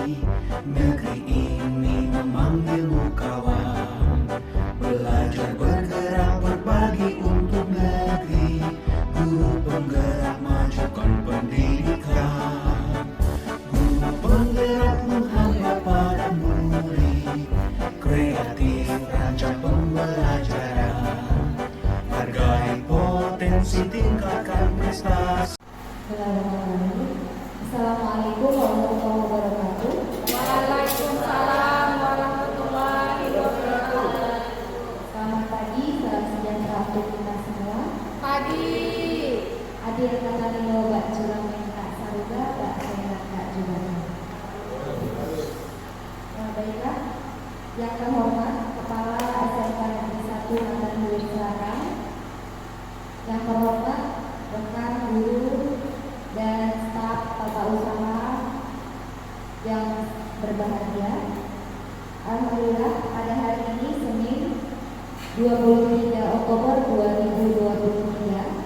Negeri ini memanggilmu kawan, belajar bergerak berbagi untuk negeri. Guru penggerak majukan pendidikan, guru penggerak mengharap pada murid, kreatif rancang pembelajaran, hargai potensi tingkatkan prestasi. Assalamualaikum warahmatullahi wabarakatuh. Waalaikumsalam warahmatullahi wabarakatuh. Selamat pagi, salam sejahtera untuk kita semua. Pagi. Adir kata Nilo Bak Jurang Kak Saruga, Bak Sehat Kak Jurang. Baiklah, yang terhormat Kepala SMK Negeri 1 Matan Hilir Selatan, yang terhormat rekan guru dan staf tata usaha yang berbahagia. Alhamdulillah pada hari ini Senin 23 Oktober 2023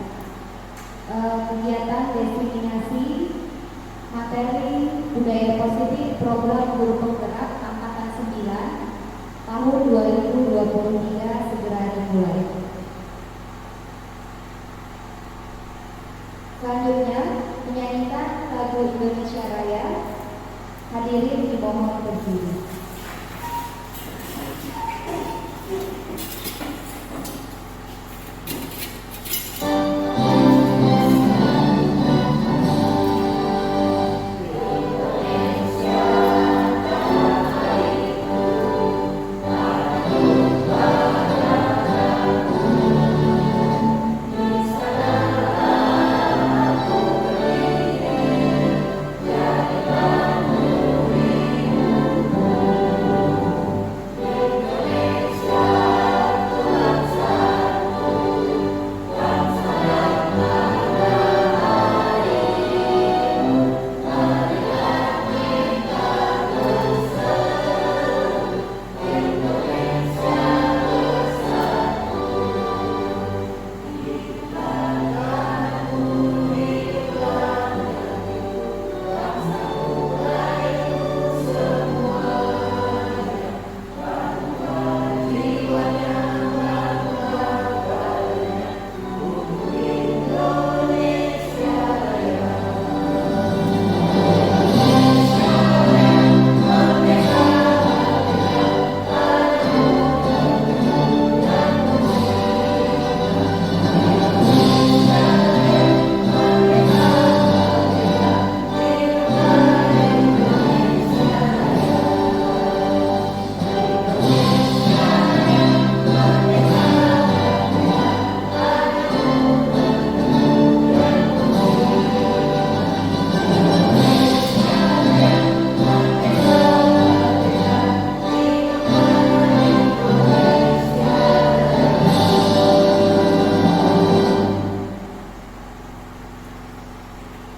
kegiatan diseminasi materi budaya positif program guru penggerak angkatan 9 tahun 2023 segera dimulai. Selanjutnya menyanyikan lagu Indonesia Raya. Hadirin dimohon berdiri.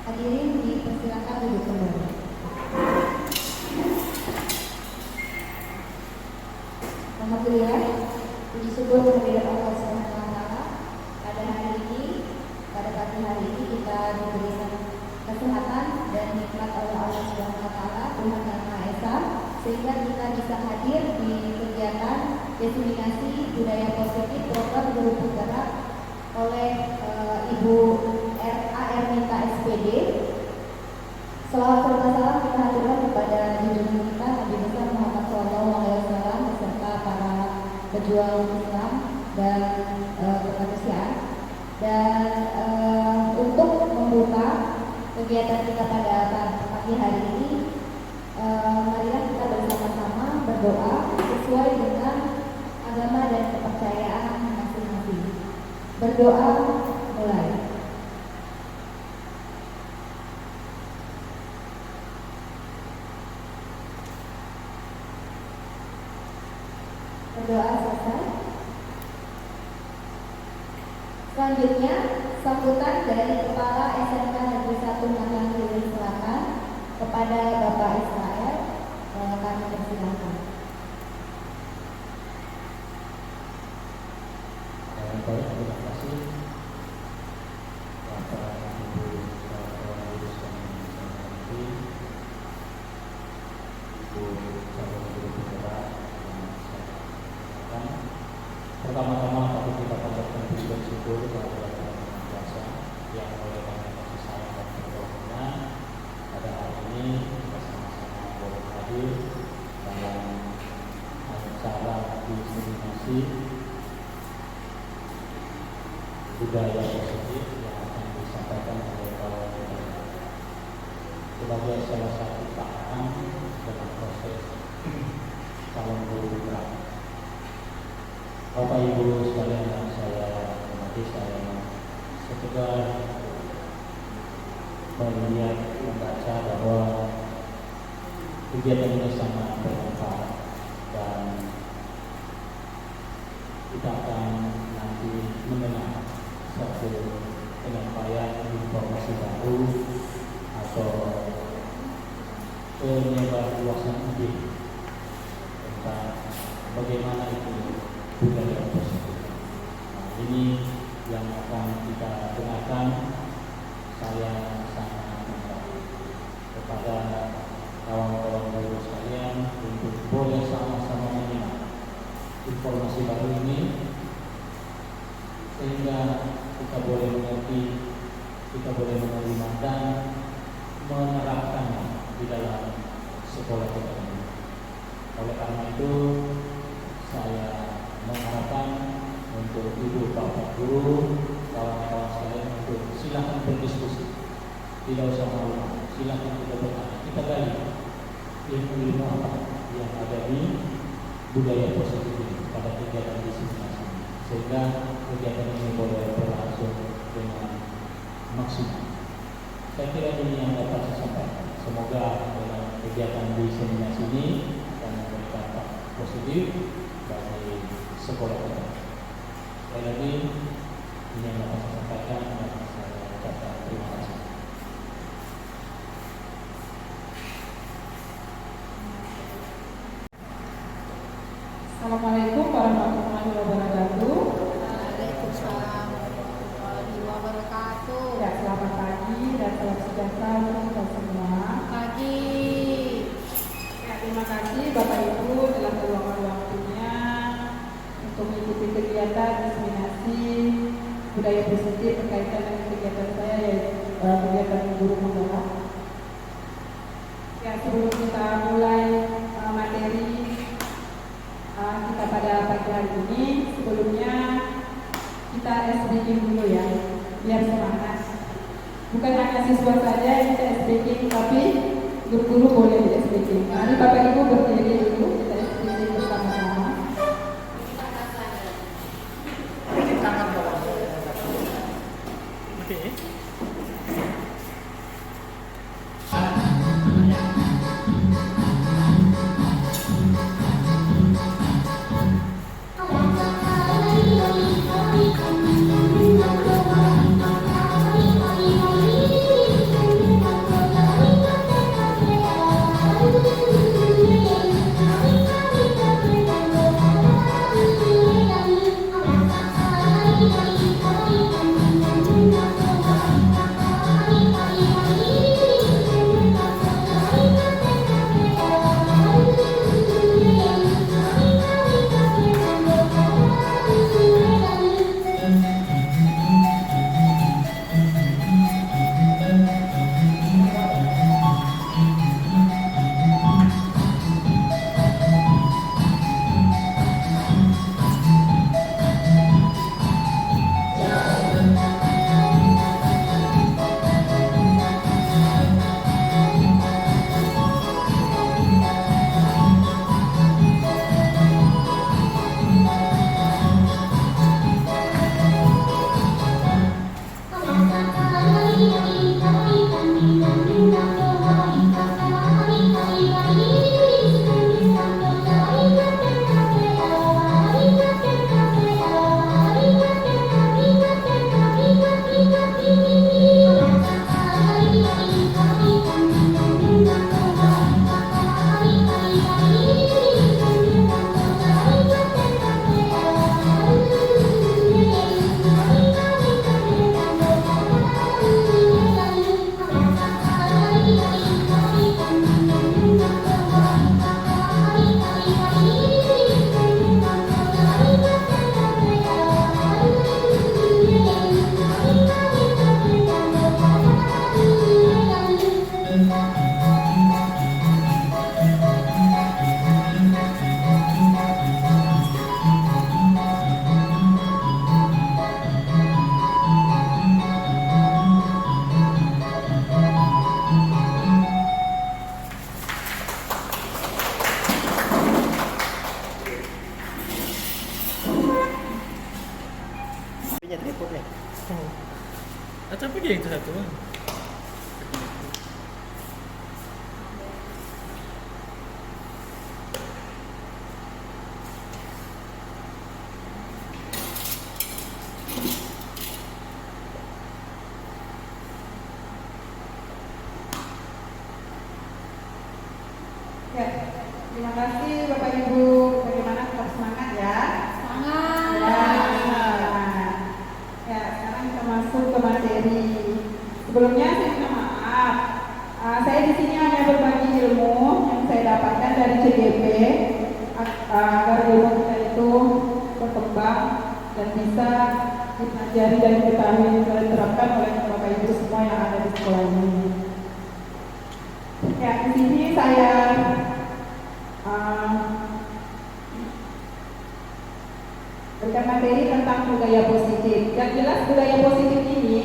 Hadirin dipersilakan duduk kembali. Alhamdulillah, puji syukur kehadirat Allah Subhanahu wa taala. Pada hari ini, pada pagi hari ini kita diberikan kesehatan dan nikmat oleh Allah Subhanahu wa taala, Tuhan Yang Maha Esa, sehingga kita bisa hadir di kegiatan diseminasi budaya positif program guru penggerak oleh Ibu R.A. Erminta SPD. Selawat serta salam kita haturkan kepada junjungan kita Nabi besar Muhammad SAW beserta para pejuang Islam dan kemanusiaan. Dan untuk membuka kegiatan kita pada pagi hari ini, marilah kita bersama-sama berdoa sesuai dengan agama dan kepercayaan masing-masing. Berdoa mulai. Berdoa selesai. Selanjutnya sambutan dari Kepala SMK Negeri 1 Matan Hilir Selatan kepada Bapak Israel, kami persilakan. Baik, terima kasih Bapak Ibu Kepala Dinas yang Ibu calon guru penggerak yang saya akan pertama-tama patut kita panjatkan puji dan syukur kepada Allah Yang Maha Kuasa yang oleh banyak kasih sayang dan pertolongannya pada hari ini kita sama-sama boleh hadir dalam acara diseminasi budaya positif yang akan disampaikan oleh para peserta sebagai salah satu tahapan dalam proses calon guru penggerak. Bapak Ibu sekalian yang saya hormati, saya sekedar melihat membaca bahwa kegiatan ini sangat bermanfaat dan kita akan nanti mendengar satu penyampaian informasi baru atau penyebarluasan ide tentang bagaimana itu budaya positif. Nah, ini yang akan kita dengarkan. Saya sangat mengharap kepada kawan-kawan guru sekalian untuk boleh sama-sama menyimak informasi baru ini sehingga kita boleh mengerti, kita boleh menerima dan menerapkannya di dalam sekolah kita ini. Oleh karena itu saya mengharapkan untuk ibu bapak guru, kawan-kawan sekalian untuk silakan berdiskusi, tidak usah malu, silakan kita bertanya, kita gali ilmu-ilmu apa yang ada di budaya positif ini pada kegiatan diseminasi ini, sehingga kegiatan ini boleh berlangsung dengan maksimal. Saya kira ini yang dapat saya sampaikan. Semoga dalam kegiatan diseminasi ini akan memberikan dampak positif bagi sekolah kita. Sekali lagi ini yang dapat saya sampaikan dan saya ucapkan terima kasih. Assalamualaikum warahmatullahi wabarakatuh. Waalaikumsalam warahmatullahi wabarakatuh. Ya, selamat pagi dan salam sejahtera untuk kita semua. Pagi. Ya, terima kasih Bapak Ibu telah meluangkan waktunya untuk mengikuti kegiatan diseminasi budaya positif berkaitan dengan kegiatan saya yaitu kegiatan guru penggerak. Ya, sebelum kita mulai materi kita pada pagi hari ini, sebelumnya kita SBK dulu ya, biar semangat. Bukan hanya siswa saja yang kita SBK, tapi guru-guru boleh di SBK. Mari Bapak Ibu berdiri dulu, kita SBK bersama-sama. Thank you. Oke, itu satu. Ya, terima kasih Bapak Ibu. Bagaimana, tetap semangat ya? Ya, sekarang kita masuk ke materi. Sebelumnya saya minta maaf. Saya di sini hanya berbagi ilmu yang saya dapatkan dari CGP agar ilmu kita itu berkembang dan bisa dipelajari dan diketahui dan diterapkan oleh Bapak Ibu semua yang ada di sekolah ini. Ya, di sini saya berikan materi tentang budaya positif. Yang jelas budaya positif ini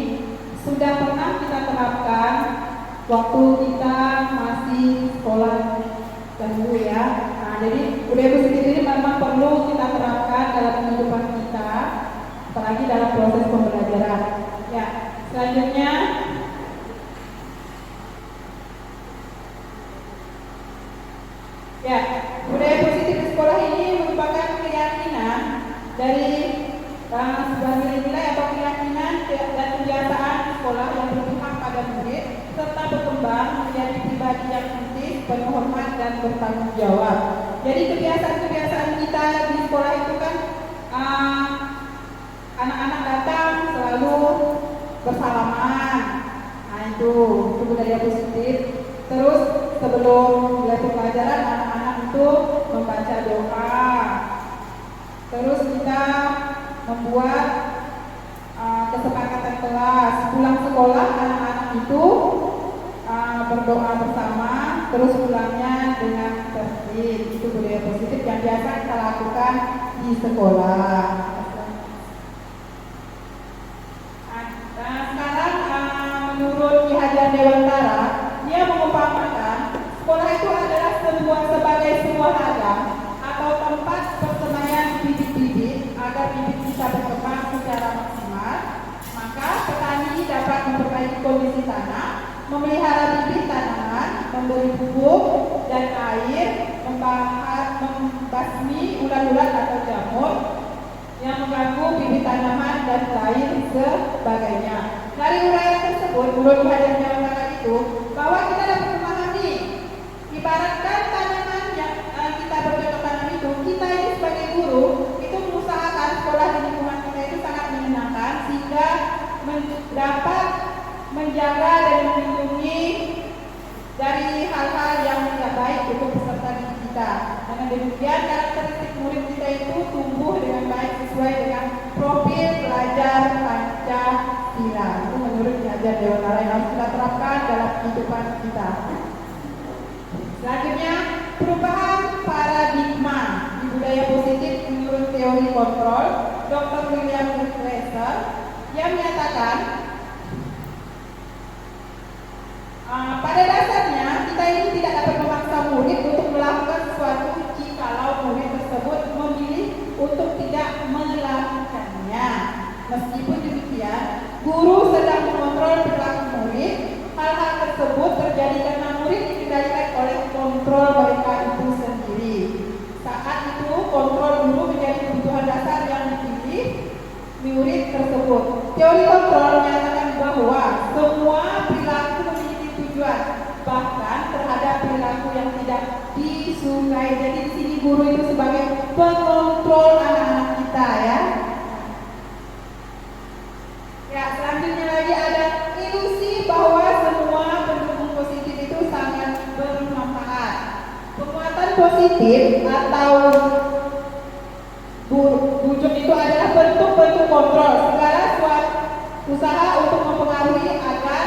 sudah pernah kita terapkan waktu kita masih sekolah dahulu ya. Nah, jadi budaya positif ini memang perlu kita terapkan dalam kehidupan kita, apalagi dalam proses pembelajaran. Ya, selanjutnya ya, budaya positif di sekolah ini merupakan keyakinan dari sebuah nilai-nilai atau keyakinan dan kebiasaan di sekolah yang berpihak pada murid serta berkembang menjadi pribadi yang kritis, penuh hormat dan bertanggung jawab. Jadi kebiasaan-kebiasaan kita di sekolah itu kan anak-anak datang selalu bersalaman. Nah itu budaya positif. Terus sebelum mulai pelajaran anak-anak itu membaca doa. Terus kita membuat kesepakatan kelas. Pulang sekolah anak-anak itu berdoa bersama. Terus pulangnya dengan tertib. Itu budaya positif yang biasa kita lakukan di sekolah. Nah, sekarang menurut Ki Hajar Dewantara, dia mengumpamakan sekolah itu adalah sebagai sebuah ladang atau tempat persemaian bibit-bibit agar bibit bisa berkembang secara maksimal. Maka petani dapat memperbaiki kondisi tanah, memelihara bibit tanaman, memberi pupuk dan air, membasmi ulat-ulat atau jamur yang mengganggu bibit tanaman dan lain sebagainya. Dari uraian tersebut, menurut Hajar Dewantara itu bahwa kita dapat memahami, ibaratkan tanaman yang kita bercocok tanam itu, kita ini sebagai guru itu mengusahakan sekolah di lingkungan kita itu sangat menyenangkan sehingga dapat menjaga dan melindungi dari hal-hal yang tidak baik untuk peserta didik kita. Dengan demikian karakteristik murid kita itu tumbuh dengan baik sesuai dengan profil pelajar Pancasila. Itu menurut Ki Hajar Dewantara yang harus kita terapkan dalam kehidupan kita. Selanjutnya, perubahan paradigma di budaya positif menurut teori kontrol Dr. William Glasser yang menyatakan pada dasarnya kita ini tidak dapat memaksa murid untuk melakukan sesuatu jikalau murid tersebut memilih untuk tidak melakukannya. Meskipun demikian, guru sedang mengontrol perilaku murid. Hal-hal tersebut terjadi karena murid dikendalikan oleh kontrol mereka itu sendiri. Saat itu kontrol guru menjadi kebutuhan dasar yang dipilih murid tersebut. Teori kontrol menyatakan bahwa semua perilaku memiliki tujuan, bahkan terhadap perilaku yang tidak disukai. Jadi di sini guru itu sebagai pengontrol anak-anak kita ya. Ya, selanjutnya lagi ada ilusi bahwa semua pendukung positif itu sangat bermanfaat. Penguatan positif atau bujuk itu adalah bentuk-bentuk kontrol segala suatu usaha untuk mempengaruhi agar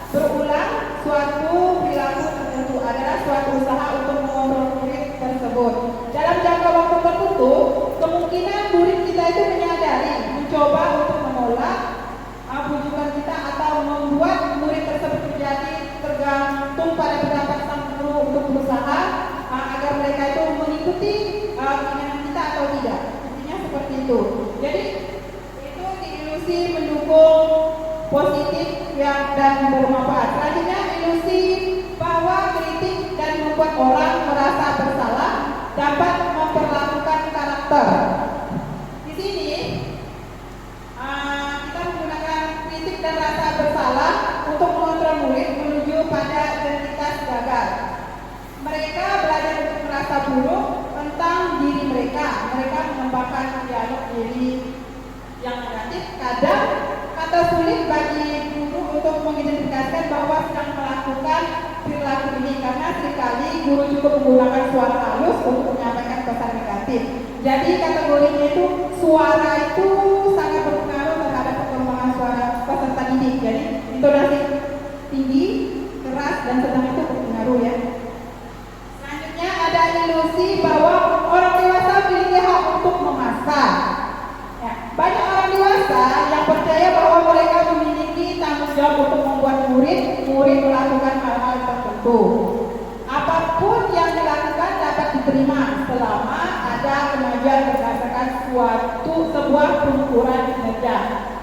berulang suatu perilaku tertentu adalah suatu usaha untuk mengontrol murid tersebut. Dalam jangka waktu tertentu, kemungkinan murid kita itu menyadari, mencoba untuk menolak bujukan kita atau membuat murid tersebut menjadi tergantung pada pendapat sang guru untuk berusaha agar mereka itu mengikuti keinginan kita atau tidak. Intinya seperti itu. Jadi itu ilusi mendukung positif buruk tentang diri mereka. Mereka mengembangkan dialog diri yang negatif. Kadang kata sulit bagi guru untuk mengidentifikasikan bahwa sedang melakukan perilaku ini, karena seringkali guru cukup menggunakan suara halus untuk menyampaikan pesan negatif. Jadi kategorinya itu suara itu sangat berpengaruh terhadap perkembangan suara peserta didik. Jadi intonasi tinggi, keras, dan sedang itu berpengaruh ya. Selanjutnya ada ilusi bahwa orang dewasa memiliki hak untuk memaksa. Ya, banyak orang dewasa yang percaya bahwa mereka memiliki tanggung jawab untuk membuat murid melakukan hal-hal tertentu. Apapun yang dilakukan dapat diterima selama ada kemajuan berdasarkan sebuah pengukuran kinerja.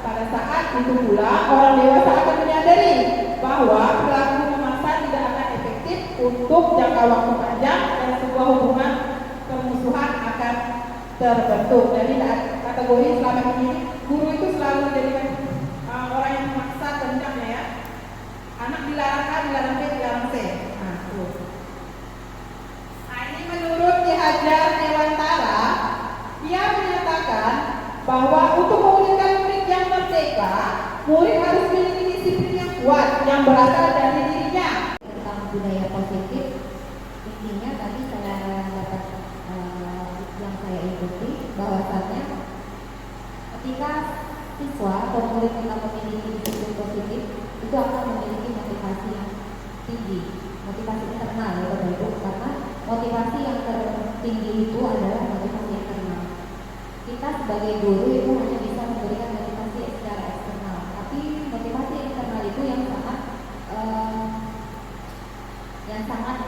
Pada saat itu pula orang dewasa akan menyadari bahwa perilaku memaksa tidak akan efektif untuk jangka waktu panjang dan sebuah hubungan permusuhan akan terbentuk. Jadi kategori selama ini guru itu selalu menjadikan orang yang memaksa kencangnya ya. Anak dilarang A, dilarang B, dilarang C. Nah, ini menurut Ki Hajar Dewantara, dia menyatakan bahwa untuk mewujudkan murid yang merdeka, murid harus memiliki disiplin yang kuat yang berasal dari dirinya. Tentang budaya positif, intinya tadi saya dapat yang saya ikuti bahwasannya ketika siswa atau murid kita memiliki disiplin positif, itu akan memiliki motivasi yang tinggi, motivasi internal ya Bapak Ibu, karena motivasi yang tertinggi itu adalah motivasi internal. Kita sebagai guru itu hanya bisa memberikan motivasi secara eksternal, tapi motivasi internal itu yang sangat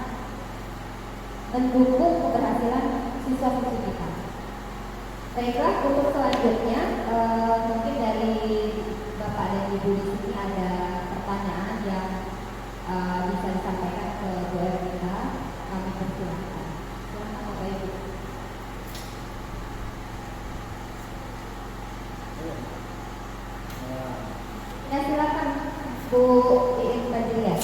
mendukung keberhasilan siswa-siswi kita. Baiklah, untuk selanjutnya mungkin dari Bapak dan Ibu di sini ada pertanyaan yang bisa disampaikan ke Bu Erlita. Kami persilahkan. Silakan Bapak Ibu. Ya silakan Bu Iin Fadliah.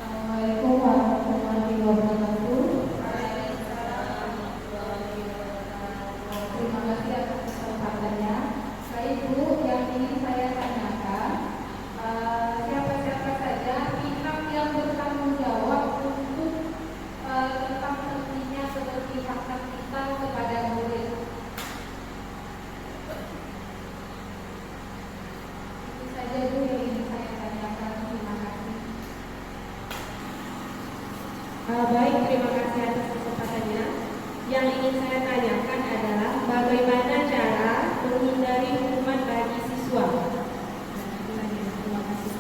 Assalamualaikum warahmatullahi wabarakatuh. Terima kasih atas kesempatannya. Baik Bu, yang ingin saya tanyakan, siapa-siapa saja pihak yang bertanggung jawab untuk tentang pentingnya keberpihakan kita kepada murid. Itu saja Bu yang ingin saya tanyakan. Terima kasih. Baik, terima kasih atas kesempatannya. Yang ingin saya tanyakan adalah bagaimana cara menghindari hukuman bagi siswa. Terima kasih.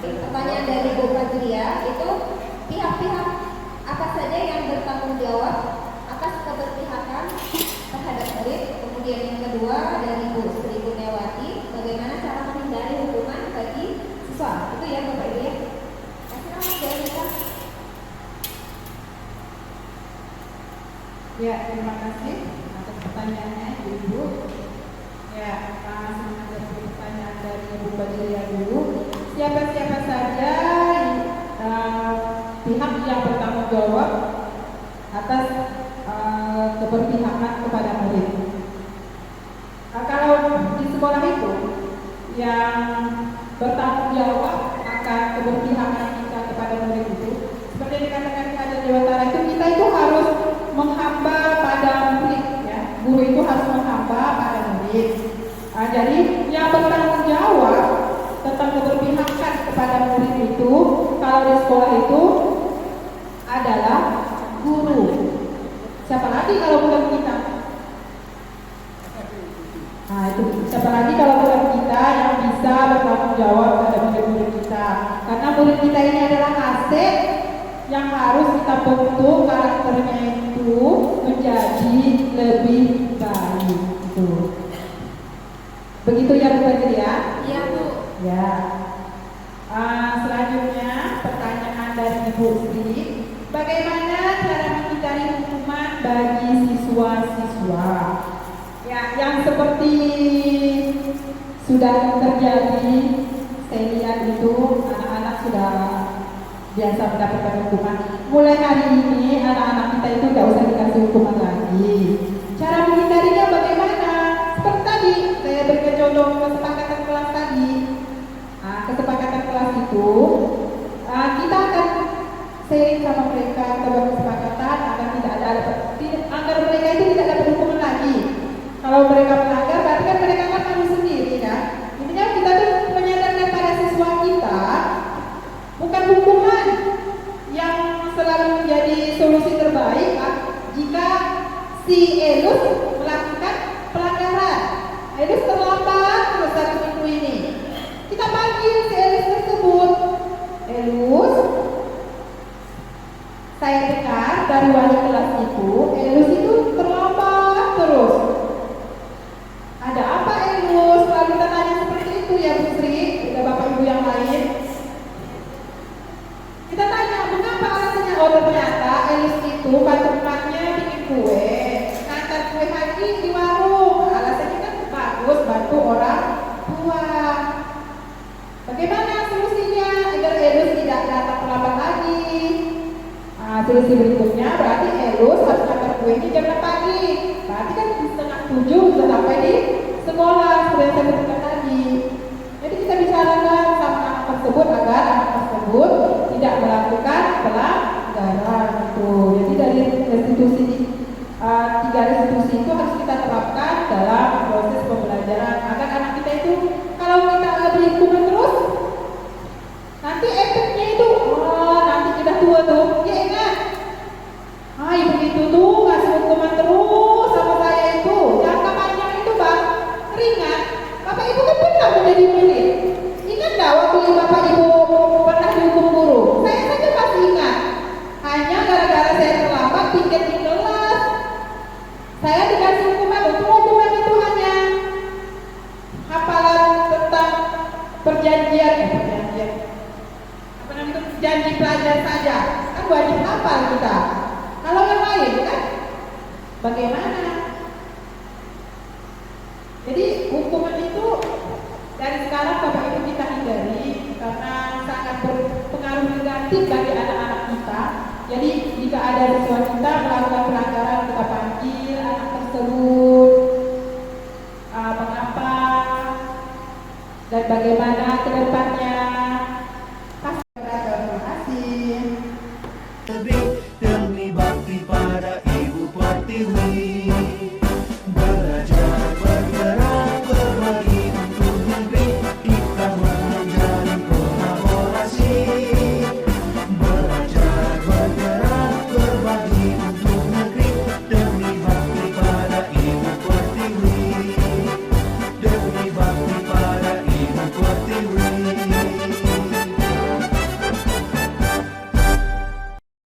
Pertanyaan dari Bu Fadliah itu pihak-pihak apa saja yang bertanggung jawab atas keberpihakan terhadap murid. Kemudian yang kedua dari Bu Sri Gunawan, bagaimana cara menghindari hukuman bagi siswa. Itu ya Bapak Ibu ya. Silakan Bu Erlita. Ya, terima kasih atas pertanyaannya Ibu. Ya, langsung aja pertanyaan dari Ibu Fadliah dulu. Siapa-siapa saja pihak yang bertanggung jawab atas keberpihakan kepada murid. Kalau di sekolah itu yang bertanggung jawab akan keberpihakan kita kepada murid itu, seperti yang dikatakan Ki Hajar Dewantara kita itu harus menghamba pada murid ya. Guru itu harus menghamba pada murid. Jadi yang bertanggung jawab tentang keberpihakan kepada murid itu kalau di sekolah itu adalah guru. Siapa lagi kalau bukan kita? Nah itu siapa lagi kalau bukan kita yang bisa bertanggung jawab pada murid mana murid kita ini adalah aset yang harus kita bentuk karakternya itu menjadi lebih baik. Gitu. Begitu ya Bu Fajri ya? Iya Bu. Ya. Selanjutnya pertanyaan dari Ibu Sri, bagaimana cara menghindari hukuman bagi siswa-siswa? Ya, yang seperti sudah terjadi, saya lihat itu anak-anak sudah biasa mendapatkan hukuman. Mulai hari ini anak-anak kita itu tidak usah dikasih hukuman lagi. Cara menghindarinya bagaimana? Seperti tadi saya berikan contoh kesepakatan kelas tadi. Kesepakatan kelas itu kita akan sharing sama mereka, kita buat kesepakatan agar mereka itu tidak dapat hukuman lagi. Kalau mereka melanggar, berarti kan mereka akan malu sendiri kan. Intinya kita tuh menyadarkan pada siswa kita, bukan hukuman yang selalu menjadi solusi terbaik jika si Elus melakukan pelanggaran. Elus terlambat terus 1 minggu ini. Kita panggil si Elus tersebut. Elus, saya dengar dari wali kelas itu, Elus itu terlambat terus. Ada apa Elus? Lalu kita tanya seperti itu ya Bu Sri, ada Bapak Ibu yang lain. Kita tanya, mengapa alasannya? Oh ternyata Elus itu tempatnya bikin kue, ngantar kue pagi di warung. Alasannya kan bagus, bantu orang tua. Bagaimana solusinya agar Elus tidak datang terlambat lagi? Solusi berikutnya berarti Elus harus ngantar kuenya jam 6 pagi. Berarti kan 6:30 sudah sampai di sekolah seperti yang saya sebutkan tadi. Jadi kita bicarakan sama anak tersebut agar anak tersebut tidak melakukan pelanggaran itu. Jadi dari restitusi 3 restitusi itu harus kita terapkan dalam proses pembelajaran agar anak kita itu kalau kita beri hukuman terus nanti efeknya itu nanti kita tua tuh ya ingat ibu itu tuh ngasih hukuman terus sama saya itu jangka panjang itu bang ringan. Bapak ibu kan pernah menjadi murid, ingat gak waktu bapak ibu pernah dihukum guru? Saya saja masih ingat, hanya gara-gara saya terlambat tiket di kelas saya dikasih hukuman. Untuk hukuman itu hanya hafalan tentang perjanjian janji pelajar saja, kan wajib hafal kita. Kalau yang lain kan bagaimana? Jadi hukuman itu dari sekarang Bapak Ibu kita hindari karena sangat berpengaruh negatif bagi anak-anak kita. Jadi jika ada siswa kita melakukan pelanggaran, kita panggil anak tersebut mengapa dan bagaimana ke depannya.